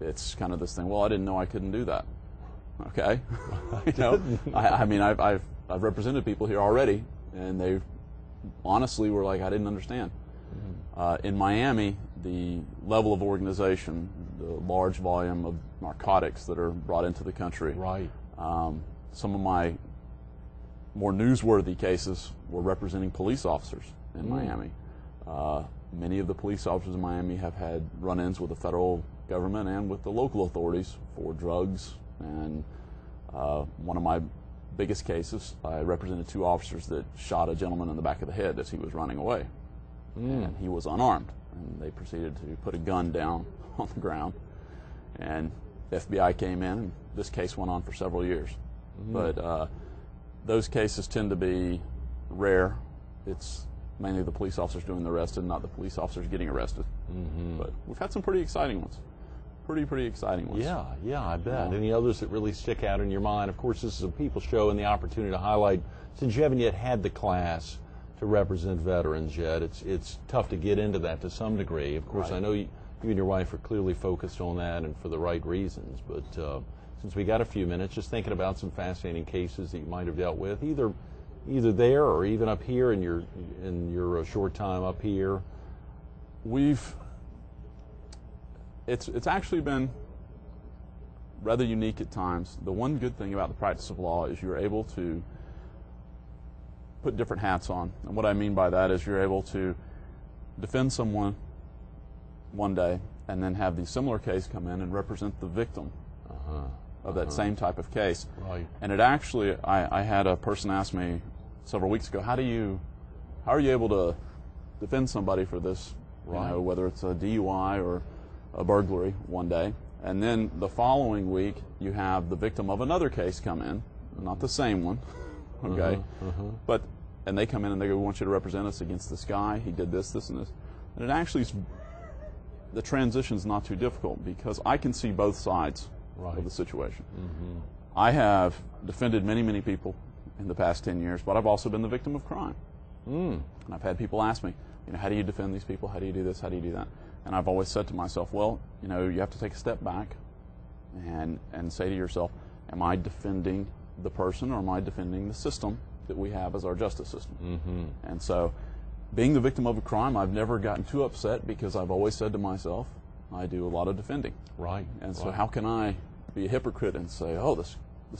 it's kind of this thing, well, I didn't know I couldn't do that. Okay? You know, I mean, I've represented people here already, and they honestly were like, I didn't understand. In Miami, the level of organization, the large volume of narcotics that are brought into the country. Right. Some of my more newsworthy cases were representing police officers in Miami. Many of the police officers in Miami have had run-ins with the federal government and with the local authorities for drugs. And one of my biggest cases, I represented 2 officers that shot a gentleman in the back of the head as he was running away. And he was unarmed. And they proceeded to put a gun down on the ground. And the FBI came in, and this case went on for several years. But those cases tend to be rare. It's mainly the police officers doing the arresting, not the police officers getting arrested. But we've had some pretty exciting ones. Pretty exciting ones. Yeah, I bet. Any others that really stick out in your mind? Of course, this is a people show, and the opportunity to highlight, since you haven't yet had the class to represent veterans yet, it's tough to get into that to some degree. Of course, I know you and your wife are clearly focused on that and for the right reasons, but since we got a few minutes, just thinking about some fascinating cases that you might have dealt with, either there or even up here in your short time up here. It's actually been rather unique at times. The one good thing about the practice of law is you're able to put different hats on. And what I mean by that is you're able to defend someone one day and then have the similar case come in and represent the victim of that same type of case. Right. And it actually, I had a person ask me several weeks ago, how are you able to defend somebody for this, you know, whether it's a DUI or a burglary one day, and then the following week you have the victim of another case come in, not the same one, okay, but and they come in and they go, we want you to represent us against this guy, he did this, this, and this. And it actually, the transition's not too difficult because I can see both sides of the situation. I have defended many people in the past 10 years, but I've also been the victim of crime. And I've had people ask me, you know, how do you defend these people? How do you do this? How do you do that? And I've always said to myself, well, you know, you have to take a step back and say to yourself, am I defending the person or am I defending the system that we have as our justice system? And so being the victim of a crime, I've never gotten too upset because I've always said to myself, I do a lot of defending. Right. And so how can I be a hypocrite and say, oh, this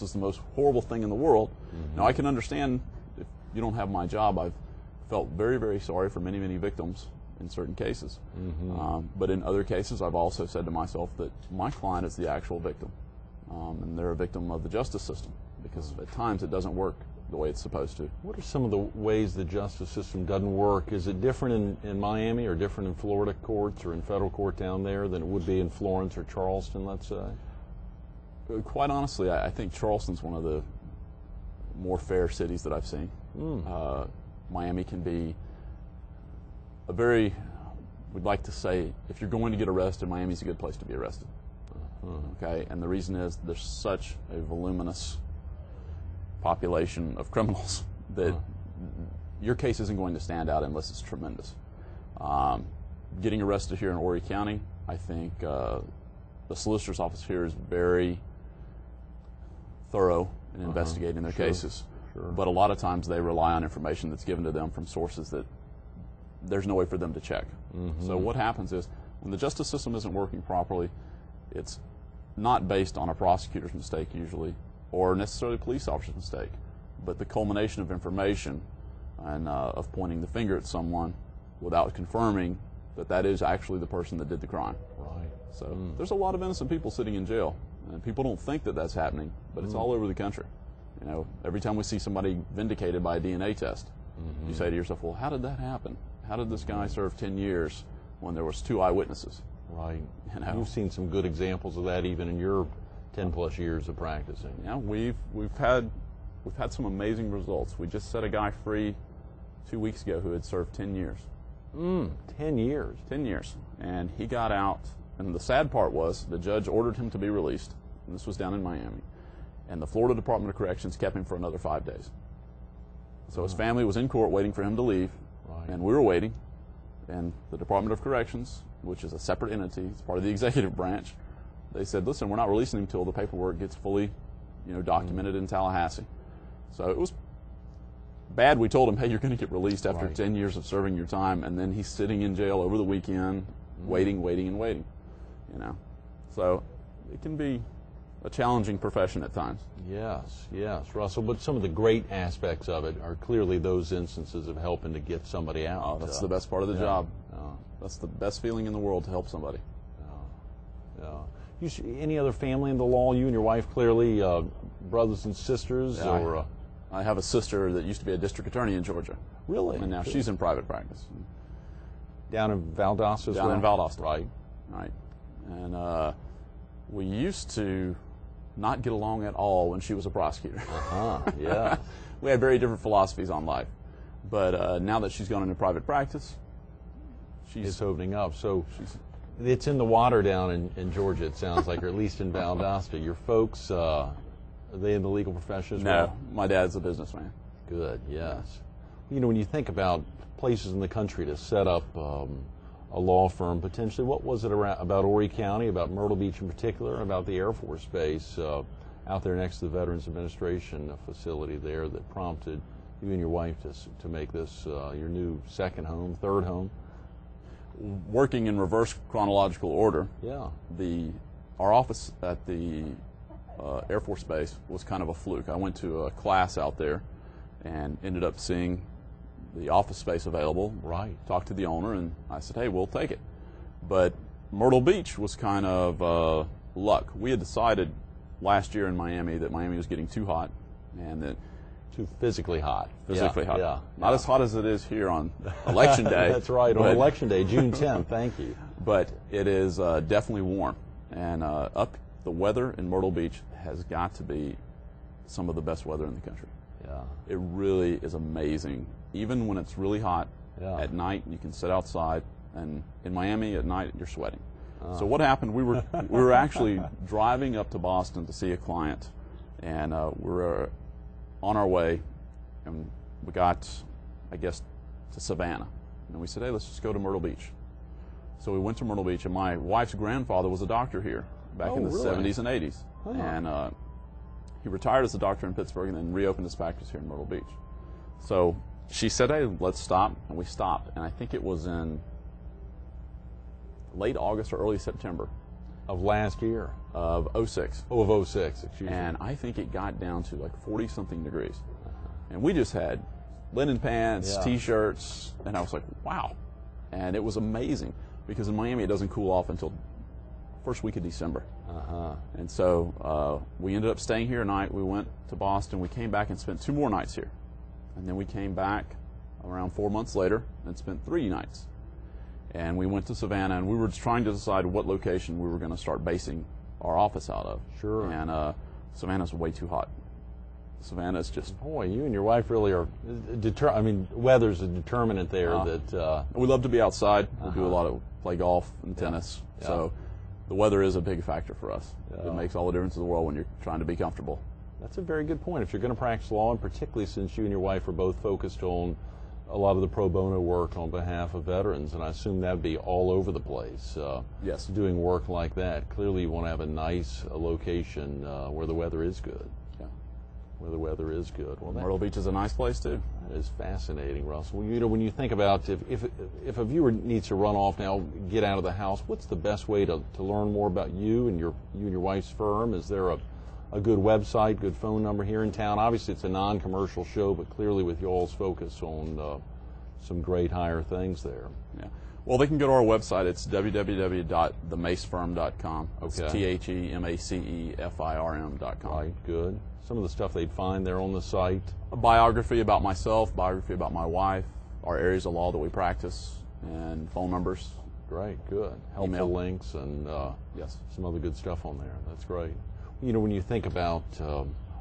is the most horrible thing in the world? Now, I can understand if you don't have my job. I've felt very sorry for many victims in certain cases. But in other cases, I've also said to myself that my client is the actual victim. And they're a victim of the justice system because at times it doesn't work the way it's supposed to. What are some of the ways the justice system doesn't work? Is it different in Miami or different in Florida courts or in federal court down there than it would be in Florence or Charleston, let's say? Quite honestly, I think Charleston's one of the more fair cities that I've seen. Miami can be a very, we'd like to say, if you're going to get arrested, Miami's a good place to be arrested. Okay, and the reason is there's such a voluminous population of criminals that your case isn't going to stand out unless it's tremendous. Getting arrested here in Horry County, I think the solicitor's office here is very thorough in investigating their cases. But a lot of times they rely on information that's given to them from sources that there's no way for them to check. So what happens is when the justice system isn't working properly, it's not based on a prosecutor's mistake usually or necessarily a police officer's mistake, but the culmination of information and of pointing the finger at someone without confirming that that is actually the person that did the crime. Right. So there's a lot of innocent people sitting in jail, and people don't think that that's happening, but it's all over the country. You know, every time we see somebody vindicated by a DNA test, you say to yourself, well, how did that happen? How did this guy serve 10 years when there was 2 eyewitnesses? Right. You know? You've seen some good examples of that even in your 10+ years of practicing. Yeah, we've had some amazing results. We just set a guy free 2 weeks ago who had served 10 years. 10 years. 10 years. And he got out, and the sad part was the judge ordered him to be released, and this was down in Miami, and the Florida Department of Corrections kept him for another 5 days. So his family was in court waiting for him to leave, and we were waiting, and the Department of Corrections, which is a separate entity, it's part of the executive branch, they said, listen, we're not releasing him until the paperwork gets fully, documented in Tallahassee. So it was bad. We told him, hey, you're going to get released after 10 years of serving your time, and then he's sitting in jail over the weekend, waiting, and waiting. So it can be a challenging profession at times. Yes, Russell. But some of the great aspects of it are clearly those instances of helping to get somebody out. Oh, that's the best part of the job. That's the best feeling in the world, to help somebody. Any other family in the law? You and your wife, clearly, brothers and sisters? Or I have a sister that used to be a district attorney in Georgia. Really? And now she's in private practice. Down in Valdosta as well? Down in Valdosta. Right. And we used to not get along at all when she was a prosecutor. Yeah. We had very different philosophies on life. But now that she's gone into private practice, it's opening up. So it's in the water down in Georgia, it sounds like, or at least in Valdosta. Your folks, are they in the legal profession as well? No, my dad's a businessman. Good, yes. When you think about places in the country to set up a law firm, potentially, what was it about Horry County, about Myrtle Beach in particular, and about the Air Force Base out there next to the Veterans Administration facility there that prompted you and your wife to make this your new second home, third home? Working in reverse chronological order, our office at the Air Force Base was kind of a fluke. I went to a class out there and ended up seeing the office space available. Right. Talked to the owner, and I said, hey, we'll take it. But Myrtle Beach was kind of luck. We had decided last year in Miami that Miami was getting too hot, and that too physically hot. Hot. Not as hot as it is here on Election Day. That's right, on Election Day, June 10th. Thank you. But it is definitely warm. And the weather in Myrtle Beach has got to be some of the best weather in the country. Yeah. It really is amazing. Even when it's really hot, at night you can sit outside, and in Miami at night you're sweating. So what happened, we were actually driving up to Boston to see a client, and we were on our way, and we got, I guess, to Savannah. And we said, hey, let's just go to Myrtle Beach. So we went to Myrtle Beach, and my wife's grandfather was a doctor here back in the 70s and 80s. And he retired as a doctor in Pittsburgh and then reopened his practice here in Myrtle Beach. So she said, hey, let's stop, and we stopped. And I think it was in late August or early September. Of last year? Of 06. Oh, of 06, excuse me. And I think it got down to like 40-something degrees. And we just had linen pants, T-shirts, and I was like, wow. And it was amazing, because in Miami it doesn't cool off until first week of December. And so we ended up staying here a night. We went to Boston. We came back and spent 2 more nights here. And then we came back around 4 months later and spent 3 nights. And we went to Savannah, and we were just trying to decide what location we were going to start basing our office out of. Sure. And Savannah's way too hot. Savannah's just... Boy, you and your wife really are... weather's a determinant there that... We love to be outside. We do a lot of play golf and tennis. So the weather is a big factor for us. It makes all the difference in the world when you're trying to be comfortable. That's a very good point. If you're going to practice law, and particularly since you and your wife are both focused on a lot of the pro bono work on behalf of veterans, and I assume that'd be all over the place. Yes. Doing work like that. Clearly you want to have a nice location where the weather is good. Yeah. Where the weather is good. Well, Myrtle Beach is a nice place too. That is fascinating, Russell. When you think about if a viewer needs to run off now, get out of the house, what's the best way to learn more about you and your wife's firm? Is there a good website, good phone number here in town? Obviously, it's a non-commercial show, but clearly with y'all's focus on some great higher things there. Yeah. Well, they can go to our website. It's www.themacefirm.com. Okay. It's THEMACEFIRM.com. Right, good. Some of the stuff they'd find there on the site. A biography about myself, biography about my wife, our areas of law that we practice, and phone numbers. Great, good. Helpful Email. Links and Yes. some other good stuff on there. That's great. When you think about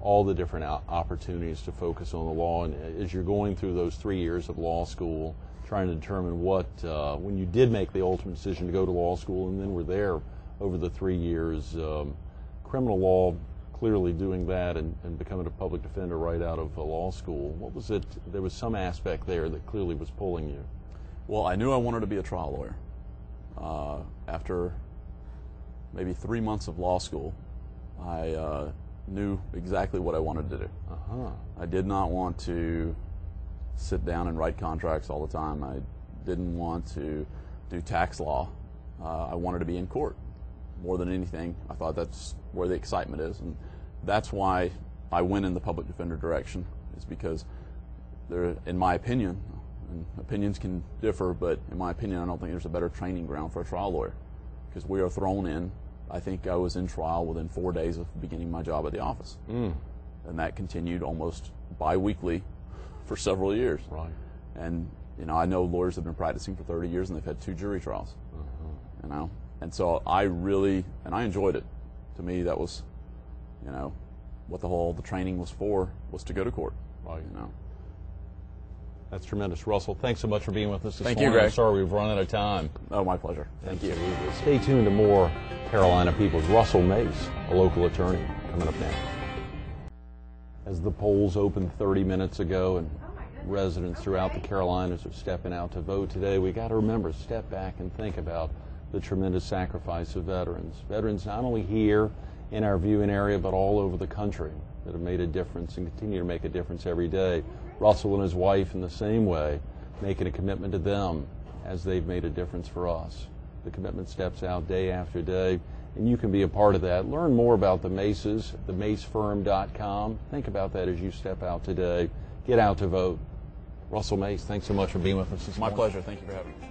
all the different opportunities to focus on the law, and as you're going through those 3 years of law school, trying to determine what, when you did make the ultimate decision to go to law school and then were there over the 3 years, criminal law, clearly doing that and becoming a public defender right out of law school, what was it, there was some aspect there that clearly was pulling you? Well, I knew I wanted to be a trial lawyer. After maybe 3 months of law school, I knew exactly what I wanted to do. I did not want to sit down and write contracts all the time. I didn't want to do tax law. I wanted to be in court more than anything. I thought that's where the excitement is, and that's why I went in the public defender direction, is because there, in my opinion, and opinions can differ, but in my opinion, I don't think there's a better training ground for a trial lawyer, because we are thrown in. I think I was in trial within 4 days of beginning my job at the office. And that continued almost bi-weekly for several years. Right. And, you know, I know lawyers that have been practicing for 30 years and they've had 2 jury trials. You know, and so I really, and I enjoyed it. To me, that was, you know, what the training was for, was to go to court. Right. You know. That's tremendous. Russell, thanks so much for being with us this morning. Thank you, Greg. I'm sorry we've run out of time. Oh, my pleasure. Thank you. Absolutely. Stay tuned to more Carolina People's. Russell Mace, a local attorney, coming up next. As the polls opened 30 minutes ago and residents throughout the Carolinas are stepping out to vote today, we got to remember, step back and think about the tremendous sacrifice of veterans. Veterans not only here in our viewing area, but all over the country, that have made a difference and continue to make a difference every day. Russell and his wife, in the same way, making a commitment to them as they've made a difference for us. The commitment steps out day after day, and you can be a part of that. Learn more about the Maces, themacefirm.com. Think about that as you step out today. Get out to vote. Russell Mace, thanks so much for being with us this morning. My pleasure. Thank you for having me.